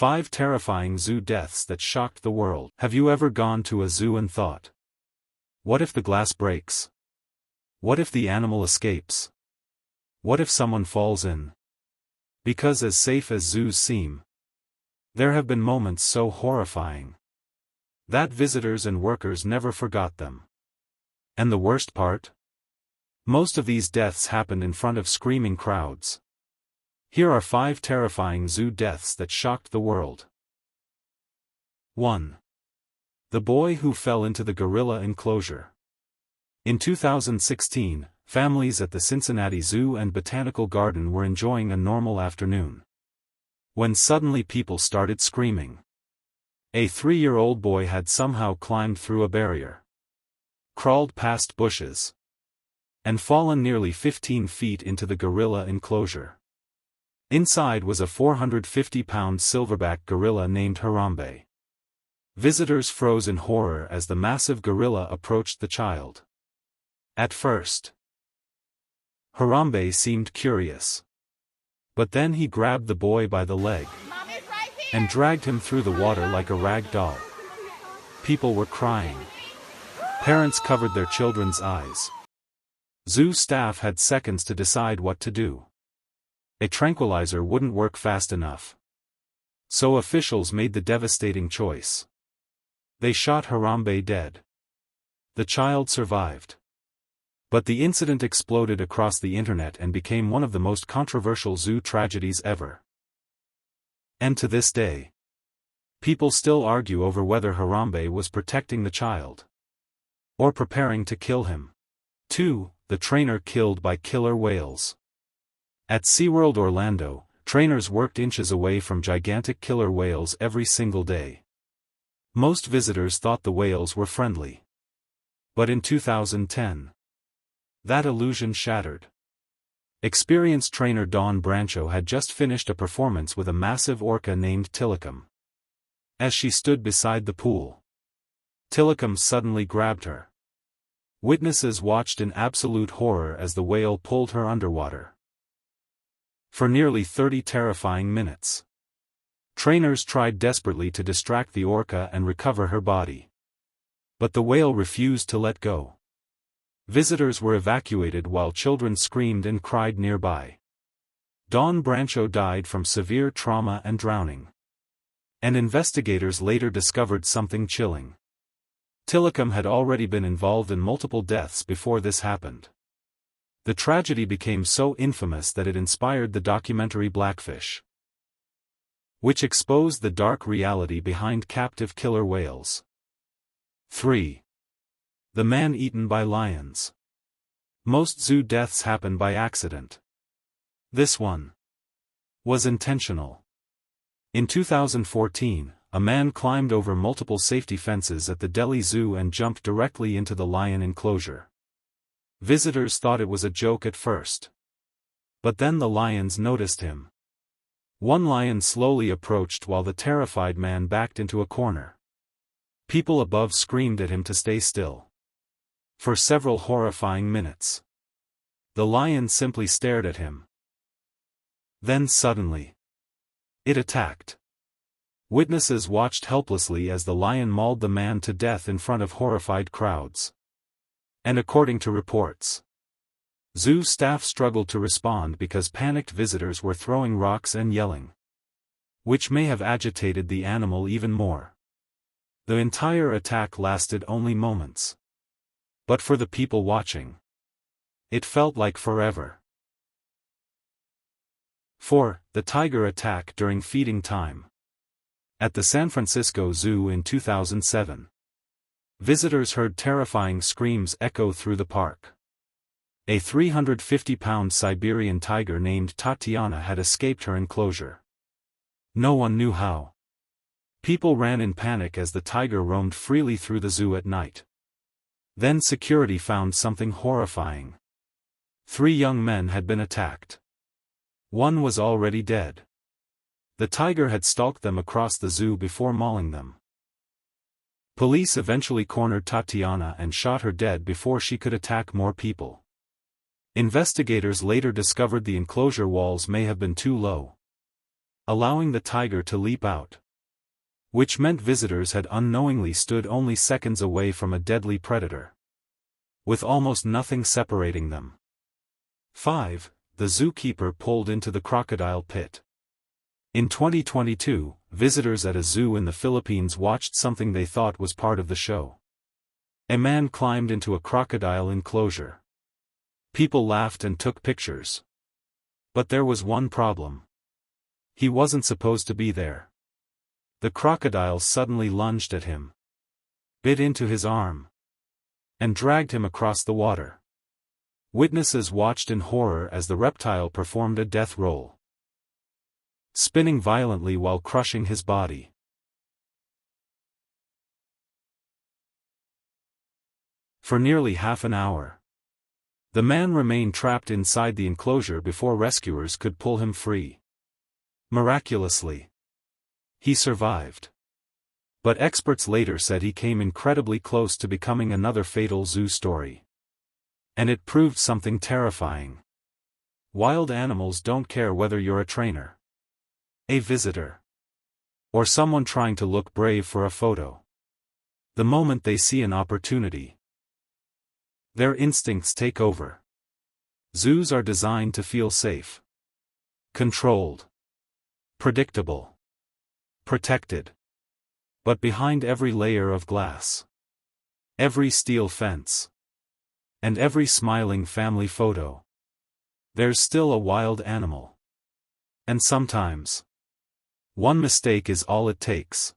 5 terrifying zoo deaths that shocked the world. Have you ever gone to a zoo and thought, what if the glass breaks? What if the animal escapes? What if someone falls in? Because as safe as zoos seem, there have been moments so horrifying that visitors and workers never forgot them. And the worst part? Most of these deaths happened in front of screaming crowds. Here are 5 terrifying zoo deaths that shocked the world. 1. The boy who fell into the gorilla enclosure. In 2016, families at the Cincinnati Zoo and Botanical Garden were enjoying a normal afternoon, when suddenly people started screaming. A 3-year-old boy had somehow climbed through a barrier, crawled past bushes, and fallen nearly 15 feet into the gorilla enclosure. Inside was a 450-pound silverback gorilla named Harambe. Visitors froze in horror as the massive gorilla approached the child. At first, Harambe seemed curious. But then he grabbed the boy by the leg and dragged him through the water like a rag doll. People were crying. Parents covered their children's eyes. Zoo staff had seconds to decide what to do. A tranquilizer wouldn't work fast enough, so officials made the devastating choice. They shot Harambe dead. The child survived. But the incident exploded across the internet and became one of the most controversial zoo tragedies ever. And to this day, people still argue over whether Harambe was protecting the child or preparing to kill him. 2. The trainer killed by killer whales. At SeaWorld Orlando, trainers worked inches away from gigantic killer whales every single day. Most visitors thought the whales were friendly. But in 2010, that illusion shattered. Experienced trainer Dawn Brancho had just finished a performance with a massive orca named Tilikum. As she stood beside the pool, Tilikum suddenly grabbed her. Witnesses watched in absolute horror as the whale pulled her underwater for nearly 30 terrifying minutes. Trainers tried desperately to distract the orca and recover her body, but the whale refused to let go. Visitors were evacuated while children screamed and cried nearby. Dawn Brancho died from severe trauma and drowning. And investigators later discovered something chilling. Tilikum had already been involved in multiple deaths before this happened. The tragedy became so infamous that it inspired the documentary Blackfish, which exposed the dark reality behind captive killer whales. 3. The man eaten by lions. Most zoo deaths happen by accident. This one was intentional. In 2014, a man climbed over multiple safety fences at the Delhi Zoo and jumped directly into the lion enclosure. Visitors thought it was a joke at first, but then the lions noticed him. One lion slowly approached while the terrified man backed into a corner. People above screamed at him to stay still. For several horrifying minutes, the lion simply stared at him. Then suddenly, it attacked. Witnesses watched helplessly as the lion mauled the man to death in front of horrified crowds. And according to reports, zoo staff struggled to respond because panicked visitors were throwing rocks and yelling, which may have agitated the animal even more. The entire attack lasted only moments. But for the people watching, it felt like forever. 4. The tiger attack during feeding time. At the San Francisco Zoo in 2007, visitors heard terrifying screams echo through the park. A 350-pound Siberian tiger named Tatiana had escaped her enclosure. No one knew how. People ran in panic as the tiger roamed freely through the zoo at night. Then security found something horrifying. 3 young men had been attacked. One was already dead. The tiger had stalked them across the zoo before mauling them. Police eventually cornered Tatiana and shot her dead before she could attack more people. Investigators later discovered the enclosure walls may have been too low. allowing the tiger to leap out. Which meant visitors had unknowingly stood only seconds away from a deadly predator, with almost nothing separating them. 5. The zookeeper pulled into the crocodile pit. In 2022, visitors at a zoo in the Philippines watched something they thought was part of the show. A man climbed into a crocodile enclosure. People laughed and took pictures. But there was one problem. He wasn't supposed to be there. The crocodile suddenly lunged at him, bit into his arm, and dragged him across the water. Witnesses watched in horror as the reptile performed a death roll, spinning violently while crushing his body. For nearly half an hour, the man remained trapped inside the enclosure before rescuers could pull him free. Miraculously, he survived. But experts later said he came incredibly close to becoming another fatal zoo story. And it proved something terrifying. Wild animals don't care whether you're a trainer, a visitor, or someone trying to look brave for a photo. The moment they see an opportunity, their instincts take over. Zoos are designed to feel safe, controlled, predictable, protected. But behind every layer of glass, every steel fence, and every smiling family photo, there's still a wild animal. And sometimes, one mistake is all it takes.